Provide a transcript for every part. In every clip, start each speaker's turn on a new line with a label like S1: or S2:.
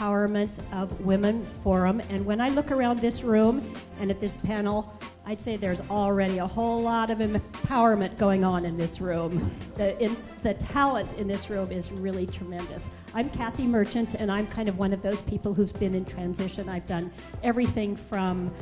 S1: Empowerment of Women Forum. And when I look around this room and at this panel, I'd say there's already a whole lot of empowerment going on in this room. The talent in this room is really tremendous. I'm Kathy Merchant, and I'm kind of one of those people who's been in transition. I've done everything from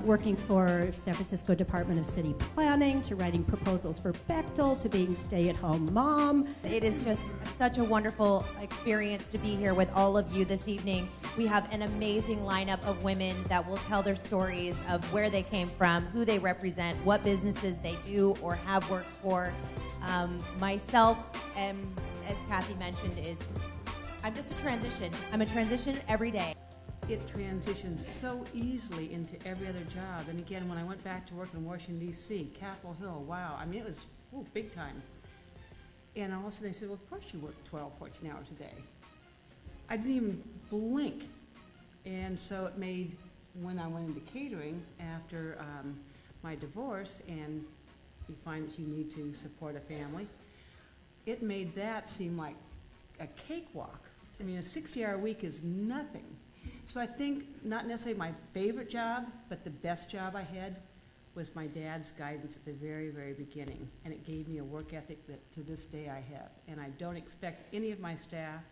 S1: working for San Francisco Department of City Planning to writing proposals for Bechtel to being stay-at-home mom.
S2: It is just such a wonderful experience to be here with all of you this evening. We have an amazing lineup of women that will tell their stories of where they came from, who they represent, what businesses they do or have worked for. Myself, as Kathy mentioned, I'm just a transition. I'm a transition every day.
S3: It transitions so easily into every other job. And again, when I went back to work in Washington, D.C., Capitol Hill, wow. I mean, it was big time. And all of a sudden they said, well, of course you work 12, 14 hours a day. I didn't even blink. And so it made, when I went into catering after my divorce, and you find that you need to support a family, it made that seem like a cakewalk. I mean, a 60-hour week is nothing. So I think not necessarily my favorite job, but the best job I had was my dad's guidance at the very, very beginning. And it gave me a work ethic that to this day I have. And I don't expect any of my staff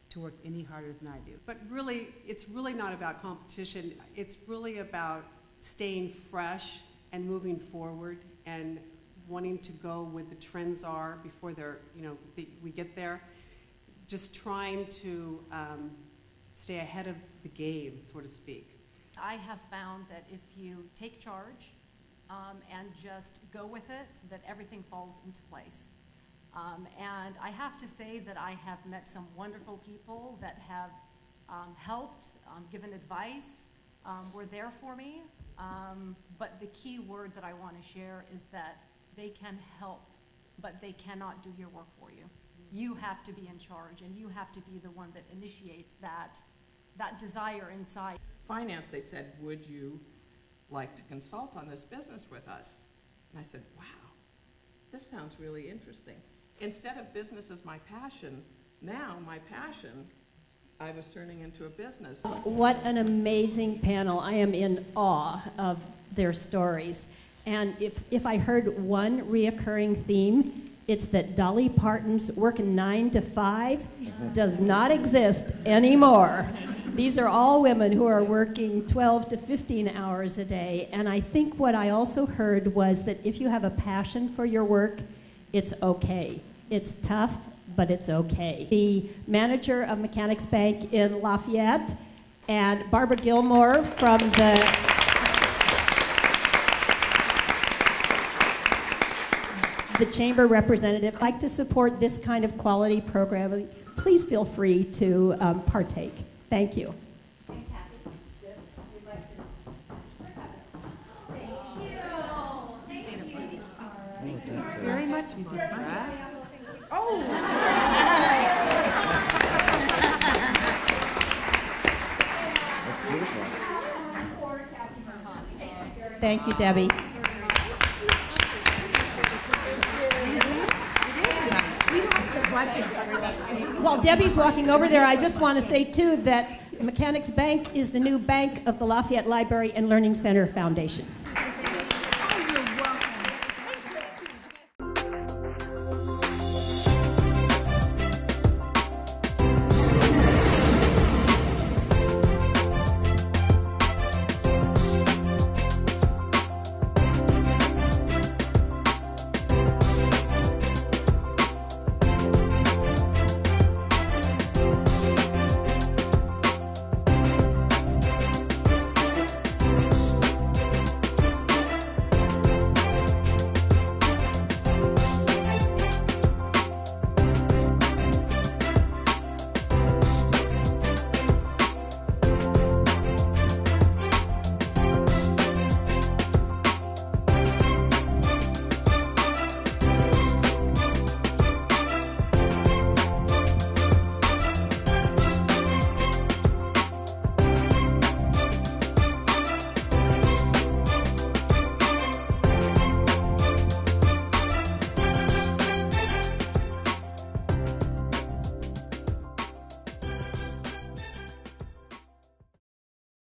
S3: to work any harder than I do.
S4: But really, it's really not about competition. It's really about staying fresh and moving forward and wanting to go where the trends are before we get there. Just trying to stay ahead of the game, so to speak.
S5: I have found that if you take charge and just go with it, that everything falls into place. And I have to say that I have met some wonderful people that have helped, given advice, were there for me. But the key word that I want to share is that they can help, but they cannot do your work for you. You have to be in charge, and you have to be the one that initiates that desire inside.
S6: Finance, they said, would you like to consult on this business with us? And I said, wow, this sounds really interesting. Instead of business as my passion, now my passion, I was turning into a business.
S1: What an amazing panel. I am in awe of their stories. And if I heard one reoccurring theme, it's that Dolly Parton's work 9 to 5 does not exist anymore. These are all women who are working 12 to 15 hours a day. And I think what I also heard was that if you have a passion for your work, it's okay. It's tough, but it's okay. The manager of Mechanics Bank in Lafayette and Barbara Gilmore from the chamber representative, like to support this kind of quality programming, please feel free to partake. Thank you.
S3: Very much.
S6: Oh!
S1: Thank you, Debbie. While Debbie's walking over there, I just want to say, too, that Mechanics Bank is the new bank of the Lafayette Library and Learning Center Foundation.